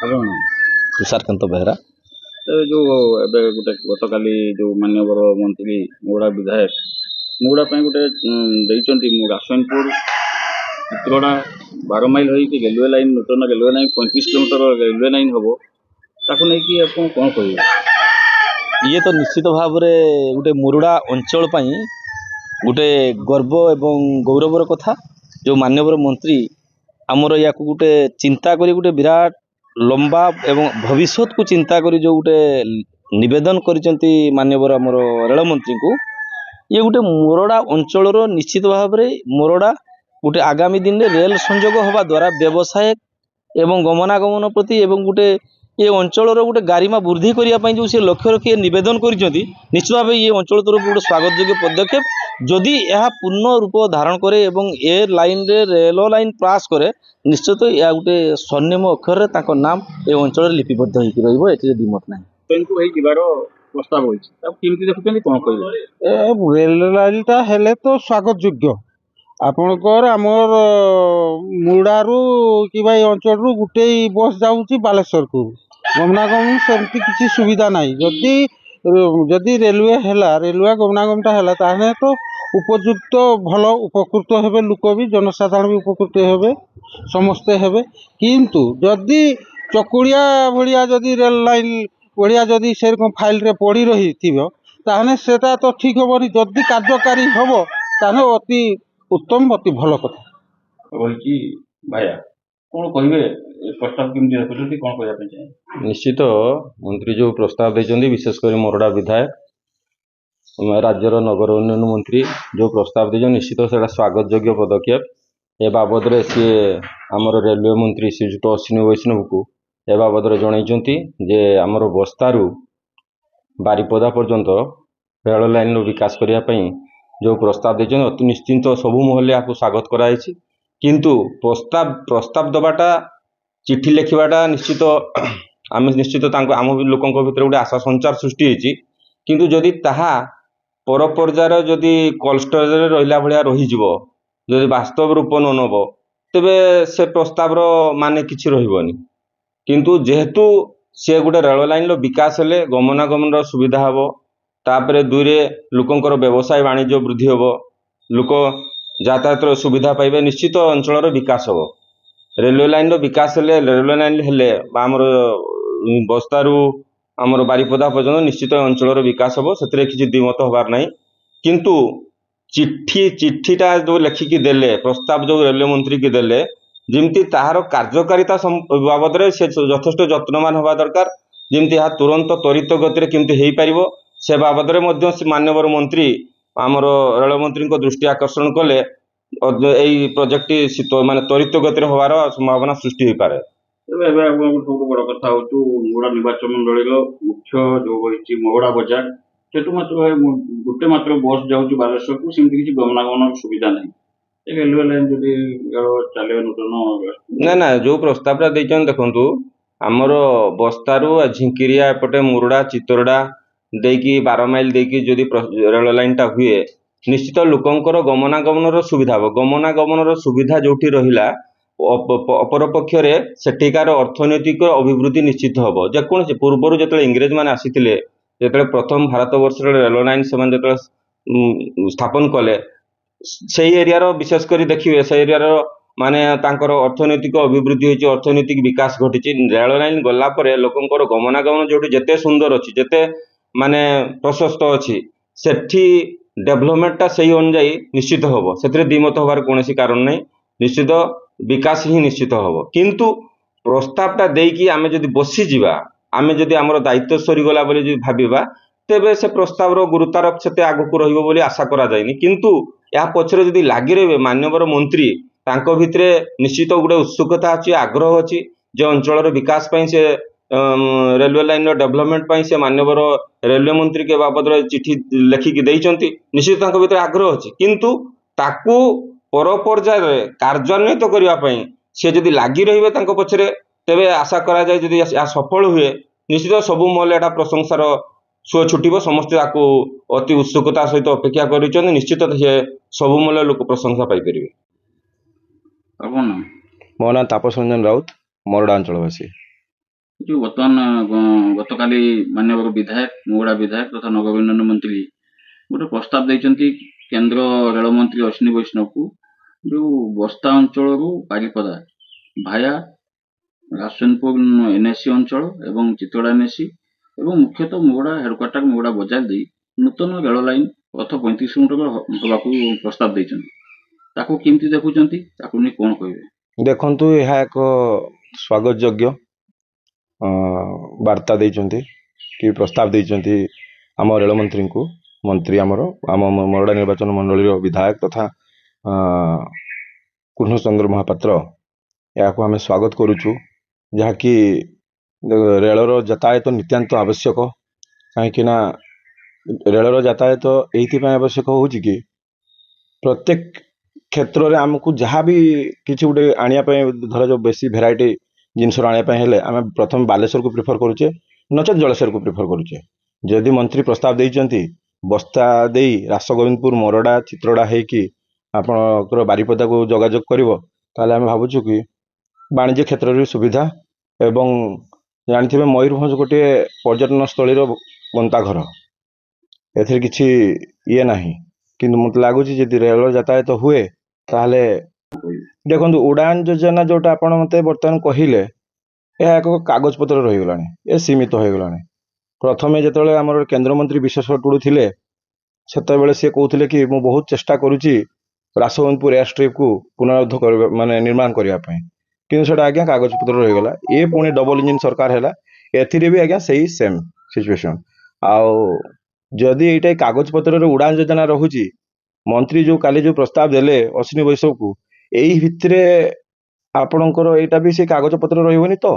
ଆପଣ ତୁଷାରକାନ୍ତ ବେହେରା। ଯୋଉ ଏବେ ଗୋଟେ ଗତକାଲି ଯୋଉ ମାନ୍ୟବର ମନ୍ତ୍ରୀ ମୁଗୁଡା ବିଧାୟକ ମୁଗୁଡା ପାଇଁ ଗୋଟେ ଦେଇଛନ୍ତି ରାସନପୁର ଚିତ୍ରଡ଼ା 12 ମାଇଲ ହେଇକି ରେଲୱେ ଲାଇନ ନୂତନ railway line 35 kilometre railway line ହବ ତାକୁ ନେଇକି ଆପଣ କଣ କହିବେ? ଇଏ ତ ନିଶ୍ଚିତ ଭାବରେ ଗୋଟେ ମୁରୁଡା ଅଞ୍ଚଳ ପାଇଁ ଗୋଟେ ଗର୍ବ ଏବଂ ଗୌରବର କଥା। ଯେଉଁ ମାନ୍ୟବର ମନ୍ତ୍ରୀ ଆମର ୟାକୁ ଗୋଟେ ଚିନ୍ତା କରି ଗୋଟେ ବିରାଟ ଲମ୍ବା ଏବଂ ଭବିଷ୍ୟତକୁ ଚିନ୍ତା କରି ଯେଉଁ ଗୋଟେ ନିବେଦନ କରିଛନ୍ତି ମାନ୍ୟବର ଆମର ରେଳମନ୍ତ୍ରୀଙ୍କୁ, ଇଏ ଗୋଟେ ମୋରଡ଼ା ଅଞ୍ଚଳର ନିଶ୍ଚିତ ଭାବରେ ମୋରଡ଼ା ଗୋଟେ ଆଗାମୀ ଦିନରେ ରେଳ ସଂଯୋଗ ହେବା ଦ୍ୱାରା ବ୍ୟବସାୟ ଏବଂ ଗମନାଗମନ ପ୍ରତି ଏବଂ ଗୋଟେ ଏ ଅଞ୍ଚଳର ଗୋଟେ ଗାରିମା ବୃଦ୍ଧି କରିବା ପାଇଁ ଯେଉଁ ସେ ଲକ୍ଷ୍ୟ ରଖି ନିବେଦନ କରିଛନ୍ତି, ନିଶ୍ଚିତ ଭାବେ ଏ ଅଞ୍ଚଳ ତରଫରୁ ଗୋଟେ ସ୍ୱାଗତଯୋଗ୍ୟ ପଦକ୍ଷେପ। ଯଦି ଏହା ପୂର୍ଣ୍ଣ ରୂପ ଧାରଣ କରେ ଏବଂ ଏ ଲାଇନରେ ରେଳ ଲାଇନ ପାସ୍ କରେ, ନିଶ୍ଚିତ ଏହା ଗୋଟେ ସ୍ୱର୍ଣ୍ଣିମ ଅକ୍ଷରରେ ତାଙ୍କ ନାମ ଏ ଅଞ୍ଚଳରେ ଲିପିବଦ୍ଧ ହେଇକି ରହିବ, ଏଥିରେ ଦ୍ୱିମତ ନାହିଁ। ଟ୍ରେନକୁ ଏଇ ଯିବାର ପ୍ରସ୍ତାବ ହୋଇଛି, ତାକୁ କେମିତି ଦେଖୁଛନ୍ତି, କଣ କହିବେ? ରେଳ ଲାଇନଟା ହେଲେ ତ ସ୍ୱାଗତ ଯୋଗ୍ୟ। ଆପଣଙ୍କର ଆମର ମୁଡ଼ାରୁ କିମ୍ବା ଏ ଅଞ୍ଚଳରୁ ଗୋଟେ ବସ୍ ଯାଉଛି ବାଲେଶ୍ୱରକୁ, ଗମନାଗମନ ସେମିତି କିଛି ସୁବିଧା ନାହିଁ। ଯଦି ରେଲୱେ ହେଲା, ରେଲୱେ ଗମନାଗମନଟା ହେଲା, ତାହେଲେ ତ ଉପଯୁକ୍ତ ଭଲ ଉପକୃତ ହେବେ, ଲୋକ ବି ଜନସାଧାରଣ ବି ଉପକୃତ ହେବେ, ସମସ୍ତେ ହେବେ। କିନ୍ତୁ ଯଦି ଚକୁଳିଆ ଭଳିଆ ଯଦି ରେଳ ଲାଇନ ଭଳିଆ ଯଦି ସେରକମ ଫାଇଲରେ ପଡ଼ି ରହିଥିବ, ତାହେଲେ ସେଟା ତ ଠିକ୍ ହେବନି। ଯଦି କାର୍ଯ୍ୟକାରୀ ହେବ ତାହେଲେ ଅତି ଉତ୍ତମ, ଅତି ଭଲ କଥା ରହିଛି। ଭାଇଆ କଣ କହିବେ, ଏ ପ୍ରସ୍ତାବ କେମିତି ଦେଖୁଛନ୍ତି, କଣ କହିବା ପାଇଁ ଚାହେଁ? ନିଶ୍ଚିତ ମନ୍ତ୍ରୀ ଯେଉଁ ପ୍ରସ୍ତାବ ଦେଇଛନ୍ତି, ବିଶେଷ କରି ମୋରଡ଼ା ବିଧାୟକ ରାଜ୍ୟର ନଗର ଉନ୍ନୟନ ମନ୍ତ୍ରୀ ଯେଉଁ ପ୍ରସ୍ତାବ ଦେଇଛନ୍ତି, ନିଶ୍ଚିତ ସେଇଟା ସ୍ୱାଗତ ଯୋଗ୍ୟ ପଦକ୍ଷେପ। ଏ ବାବଦରେ ସିଏ ଆମର ରେଲୱେ ମନ୍ତ୍ରୀ ଶ୍ରୀଯୁକ୍ତ ଅଶ୍ୱିନୀ ବୈଷ୍ଣବଙ୍କୁ ଏ ବାବଦରେ ଜଣାଇଛନ୍ତି ଯେ ଆମର ବସ୍ତାରୁ ବାରିପଦା ପର୍ଯ୍ୟନ୍ତ ରେଳ ଲାଇନର ବିକାଶ କରିବା ପାଇଁ ଯେଉଁ ପ୍ରସ୍ତାବ ଦେଇଛନ୍ତି, ଅତି ନିଶ୍ଚିନ୍ତ ସବୁ ମହଲରେ ଏହାକୁ ସ୍ୱାଗତ କରାଯାଇଛି। କିନ୍ତୁ ପ୍ରସ୍ତାବ ଦେବାଟା, ଚିଠି ଲେଖିବାଟା ନିଶ୍ଚିତ ଆମେ ନିଶ୍ଚିତ ଆମ ଲୋକଙ୍କ ଭିତରେ ଗୋଟେ ଆଶା ସଞ୍ଚାର ସୃଷ୍ଟି ହେଇଛି। କିନ୍ତୁ ଯଦି ତାହା ପର ପର୍ଯ୍ୟାୟରେ ଯଦି କୋଲ୍ଡ ଷ୍ଟୋରେଜରେ ରହିଲା ଭଳିଆ ରହିଯିବ, ଯଦି ବାସ୍ତବ ରୂପ ନ ନେବ, ତେବେ ସେ ପ୍ରସ୍ତାବର ମାନେ କିଛି ରହିବନି। କିନ୍ତୁ ଯେହେତୁ ସେ ଗୋଟେ ରେଳ ଲାଇନର ବିକାଶ ହେଲେ ଗମନାଗମନର ସୁବିଧା ହେବ, ତାପରେ ଦୁଇରେ ଲୋକଙ୍କର ବ୍ୟବସାୟ ବାଣିଜ୍ୟ ବୃଦ୍ଧି ହେବ, ଲୋକ ଯାତାୟାତର ସୁବିଧା ପାଇବେ, ନିଶ୍ଚିତ ଅଞ୍ଚଳର ବିକାଶ ହେବ। ରେଲୱେ ଲାଇନର ବିକାଶ ହେଲେ, ରେଲୱେ ଲାଇନ ହେଲେ ବା ଆମର ବସ୍ତାରୁ ଆମର ବାରିପଦା ପର୍ଯ୍ୟନ୍ତ ନିଶ୍ଚିତ ଅଞ୍ଚଳର ବିକାଶ ହେବ, ସେଥିରେ କିଛି ଦ୍ୱିମତ ହେବାର ନାହିଁ। କିନ୍ତୁ ଚିଠିଟା ଯେଉଁ ଲେଖିକି ଦେଲେ, ପ୍ରସ୍ତାବ ଯେଉଁ ରେଲୱେ ମନ୍ତ୍ରୀକି ଦେଲେ, ଯେମିତି ତାହାର କାର୍ଯ୍ୟକାରିତା ବାବଦରେ ସେ ଯଥେଷ୍ଟ ଯତ୍ନବାନ ହେବା ଦରକାର, ଯେମିତି ଏହା ତୁରନ୍ତ ତ୍ୱରିତ ଗତିରେ କେମିତି ହେଇପାରିବ, ସେ ବାବଦରେ ମଧ୍ୟ ସେ ମାନ୍ୟବର ମନ୍ତ୍ରୀ ଆମର ରେଳମନ୍ତ୍ରୀଙ୍କ ଦୃଷ୍ଟି ଆକର୍ଷଣ କଲେ ଏଇ ପ୍ରୋଜେକ୍ଟଟି ମାନେ ତ୍ୱରିତ ଗତିରେ ହେବାର ସମ୍ଭାବନା ସୃଷ୍ଟି ହୋଇପାରେ। ଏବେ ଆପଣଙ୍କ ସବୁଠୁ ବଡ଼ କଥା ହେଉଛି ମୋଗଡ଼ା ନିର୍ବାଚନ ମଣ୍ଡଳୀର ମୁଖ୍ୟ ଯେଉଁ ରହିଛି ମୋଗଡ଼ା ବଜାର, ସେଠୁ ମାତ୍ର ଗୋଟେ ମାତ୍ର ବସ୍ ଯାଉଛି ବାଲେଶ୍ୱରକୁ, ସେମିତି କିଛି ଗମନାଗମନ ସୁବିଧା ନାହିଁ। ରେଲୱେ ଲାଇନ ଯଦି ଚାଲିବ ନୂତନ ନା ଯେଉଁ ପ୍ରସ୍ତାବଟା ଦେଇଛନ୍ତି, ଦେଖନ୍ତୁ ଆମର ବସ୍ତାରୁ ଝିଙ୍କିରିଆ ଏପଟେ ମୁରୁଡ଼ା ଚିତରଡ଼ା ଦେଇକି 12 ମାଇଲ ଦେଇକି ଯଦି ରେଳ ଲାଇନଟା ହୁଏ, ନିଶ୍ଚିତ ଲୋକଙ୍କର ଗମନାଗମନର ସୁବିଧା ହେବ। ଗମନାଗମନର ସୁବିଧା ଯେଉଁଠି ରହିଲା, ଅପରପକ୍ଷରେ ସେଠିକାର ଅର୍ଥନୈତିକ ଅଭିବୃଦ୍ଧି ନିଶ୍ଚିତ ହେବ। ଯେକୌଣସି ପୂର୍ବରୁ ଯେତେବେଳେ ଇଂରେଜମାନେ ଆସିଥିଲେ, ଯେତେବେଳେ ପ୍ରଥମ ଭାରତବର୍ଷର ରେଳ ଲାଇନ ସେମାନେ ଯେତେବେଳେ ସ୍ଥାପନ କଲେ, ସେଇ ଏରିଆର ବିଶେଷ କରି ଦେଖିବେ, ସେ ଏରିଆର ମାନେ ତାଙ୍କର ଅର୍ଥନୈତିକ ଅଭିବୃଦ୍ଧି ହୋଇଛି, ଅର୍ଥନୈତିକ ବିକାଶ ଘଟିଛି। ରେଳ ଲାଇନ ଗଲା ପରେ ଲୋକଙ୍କର ଗମନାଗମନ ଯେଉଁଠି ଯେତେ ସୁନ୍ଦର ଅଛି, ଯେତେ ମାନେ ପ୍ରଶସ୍ତ ଅଛି, ସେଠି ଡେଭଲପମେଣ୍ଟଟା ସେଇ ଅନୁଯାୟୀ ନିଶ୍ଚିତ ହେବ, ସେଥିରେ ଦ୍ୱିମତ ହେବାର କୌଣସି କାରଣ ନାହିଁ। ନିଶ୍ଚିତ ବିକାଶ ହିଁ ନିଶ୍ଚିତ ହେବ। କିନ୍ତୁ ପ୍ରସ୍ତାବଟା ଦେଇକି ଆମେ ଯଦି ବସିଯିବା, ଆମେ ଯଦି ଆମର ଦାୟିତ୍ୱ ସରିଗଲା ବୋଲି ଯଦି ଭାବିବା, ତେବେ ସେ ପ୍ରସ୍ତାବର ଗୁରୁତ୍ୱାରୋପ ସେତେ ଆଗକୁ ରହିବ ବୋଲି ଆଶା କରାଯାଇନି। କିନ୍ତୁ ଏହା ପଛରେ ଯଦି ଲାଗି ରହିବେ ମାନ୍ୟବର ମନ୍ତ୍ରୀ, ତାଙ୍କ ଭିତରେ ନିଶ୍ଚିତ ଗୋଟେ ଉତ୍ସୁକତା ଅଛି, ଆଗ୍ରହ ଅଛି, ଯେ ଅଞ୍ଚଳର ବିକାଶ ପାଇଁ ସେ ରେଲୱେ ଲାଇନର ଡେଭଲପମେଣ୍ଟ ପାଇଁ ସେ ମାନ୍ୟବର ରେଲୱେ ମନ୍ତ୍ରୀଙ୍କ ବାବଦରେ ଚିଠି ଲେଖିକି ଦେଇଛନ୍ତି, ନିଶ୍ଚିତ ତାଙ୍କ ଭିତରେ ଆଗ୍ରହ ଅଛି। କିନ୍ତୁ ତାକୁ ପର ପର୍ଯ୍ୟାୟରେ କାର୍ଯ୍ୟାନ୍ୱିତ କରିବା ପାଇଁ ସେ ଯଦି ଲାଗି ରହିବେ ତାଙ୍କ ପଛରେ, ତେବେ ଆଶା କରାଯାଏ ଯଦି ଏହା ସଫଳ ହୁଏ, ନିଶ୍ଚିତ ସବୁ ମହଲରେ ଏଟା ପ୍ରଶଂସାର ସୁଅ ଛୁଟିବ। ସମସ୍ତେ ତାକୁ ଅତି ଉତ୍ସୁକତା ସହିତ ଅପେକ୍ଷା କରିଛନ୍ତି, ନିଶ୍ଚିତ ସେ ସବୁ ମହଲରେ ଲୋକ ପ୍ରଶଂସା ପାଇପାରିବେ। ଆପଣ ମୋ ନାଁ ତାପସ ରଞ୍ଜନ ରାଉତ, ମୋରଡ଼ା ଅଞ୍ଚଳବାସୀ। ଯୋଉ ବର୍ତ୍ତମାନ ଗତକାଲି ମାନ୍ୟବର ବିଧାୟକ ମୁଗୁଡା ବିଧାୟକ ତଥା ନଗର ଉନ୍ନୟନ ମନ୍ତ୍ରୀ ଗୋଟେ ପ୍ରସ୍ତାବ ଦେଇଛନ୍ତି କେନ୍ଦ୍ର ରେଳମନ୍ତ୍ରୀ ଅଶ୍ୱିନୀ ବୈଷ୍ଣବକୁ, ଯୋଉ ବସ୍ତା ଅଞ୍ଚଳରୁ ବାରିପଦା ଭାୟା ରାଜେନ୍ଦ୍ରପୁର ଏନ୍ଏସି ଅଞ୍ଚଳ ଏବଂ ଚିତ୍ରଡ଼ା ଏନ୍ଏସି ଏବଂ ମୁଖ୍ୟତଃ ମୁଗୁଡା ହେଡକ୍ୱାର୍ଟର ମୁଗୁଡା ବଜାର ଦେଇ ନୂତନ ରେଳ ଲାଇନ ପଥ 35 କିଲୋମିଟର ହେବାକୁ ପ୍ରସ୍ତାବ ଦେଇଛନ୍ତି। ତାକୁ କେମିତି ଦେଖୁଛନ୍ତି, ତାକୁ ନେଇ କଣ କହିବେ? ଦେଖନ୍ତୁ, ଏହା ଏକ ସ୍ୱାଗତ ଯୋଗ୍ୟ ବାର୍ତ୍ତା ଦେଇଛନ୍ତି କି ପ୍ରସ୍ତାବ ଦେଇଛନ୍ତି ଆମ ରେଳମନ୍ତ୍ରୀଙ୍କୁ। ମନ୍ତ୍ରୀ ଆମ ମରଡ଼ା ନିର୍ବାଚନ ମଣ୍ଡଳୀର ବିଧାୟକ ତଥା କୃଷ୍ଣଚନ୍ଦ୍ର ମହାପାତ୍ର, ଏହାକୁ ଆମେ ସ୍ୱାଗତ କରୁଛୁ। ଯାହାକି ରେଳର ଯାତାୟାତ ନିତ୍ୟାନ୍ତ ଆବଶ୍ୟକ। କାହିଁକିନା ରେଳର ଯାତାୟାତ ଏଇଥିପାଇଁ ଆବଶ୍ୟକ ହେଉଛି କି ପ୍ରତ୍ୟେକ କ୍ଷେତ୍ରରେ ଆମକୁ ଯାହା ବି କିଛି ଗୋଟେ ଆଣିବା ପାଇଁ, ଧରାଯାଉ ବେଶୀ ଭେରାଇଟି ଜିନିଷ ଆଣିବା ପାଇଁ ହେଲେ ଆମେ ପ୍ରଥମେ ବାଲେଶ୍ୱରକୁ ପ୍ରିଫର କରୁଛେ, ନଚେତ୍ ଜଳେଶ୍ୱରକୁ ପ୍ରିଫର କରୁଛେ। ଯଦି ମନ୍ତ୍ରୀ ପ୍ରସ୍ତାବ ଦେଇଛନ୍ତି ବସ୍ତା ଦେଇ ରାସଗୋବିନ୍ଦପୁର, ମରଡ଼ା, ଚିତ୍ରଡ଼ା ହେଇକି ଆପଣଙ୍କର ବାରିପଦାକୁ ଯୋଗାଯୋଗ କରିବ, ତାହେଲେ ଆମେ ଭାବୁଛୁ କି ବାଣିଜ୍ୟ କ୍ଷେତ୍ରରେ ସୁବିଧା। ଏବଂ ଜାଣିଥିବେ ମୟୂରଭଞ୍ଜ ଗୋଟିଏ ପର୍ଯ୍ୟଟନ ସ୍ଥଳୀର ଗନ୍ତାଘର, ଏଥିରେ କିଛି ଇଏ ନାହିଁ। କିନ୍ତୁ ମୋତେ ଲାଗୁଛି ଯଦି ରେଳ ଯାତାୟାତ ହୁଏ ତାହେଲେ, ଦେଖନ୍ତୁ ଉଡ଼ାନ ଯୋଜନା ଯୋଉଟା ଆପଣ ମୋତେ ବର୍ତ୍ତମାନ କହିଲେ, ଏହା ଏକ କାଗଜପତ୍ର ରହିଗଲାଣି, ଏ ସୀମିତ ହୋଇଗଲାଣି। ପ୍ରଥମେ ଯେତେବେଳେ ଆମର କେନ୍ଦ୍ରମନ୍ତ୍ରୀ ବିଶ୍ଵେଶ୍ୱର ଟୁଡୁ ଥିଲେ, ସେତେବେଳେ ସେ କହୁଥିଲେ କି ମୁଁ ବହୁତ ଚେଷ୍ଟା କରୁଛି ରାସଗୋବିନ୍ଦପୁର ଏୟାର ଷ୍ଟ୍ରିପ୍କୁ ପୁନରୁଦ୍ଧ କରିବା, ମାନେ ନିର୍ମାଣ କରିବା ପାଇଁ। କିନ୍ତୁ ସେଟା ଆଜ୍ଞା କାଗଜପତ୍ର ରହିଗଲା। ଏ ପୁଣି ଡବଲ ଇଞ୍ଜିନ ସରକାର ହେଲା, ଏଥିରେ ବି ଆଜ୍ଞା ସେଇ ସେମ୍ ସିଚୁଏସନ୍। ଆଉ ଯଦି ଏଇଟା କାଗଜପତ୍ରରେ ଉଡ଼ାନ ଯୋଜନା ରହୁଛି, ମନ୍ତ୍ରୀ ଯୋଉ କାଲି ଯୋଉ ପ୍ରସ୍ତାବ ଦେଲେ ଅଶ୍ୱିନୀ ବୈଷ୍ଣବକୁ, ଏଇ ଭିତରେ ଆପଣଙ୍କର ଏଇଟା ବି ସେ କାଗଜପତ୍ର ରହିବନି ତ?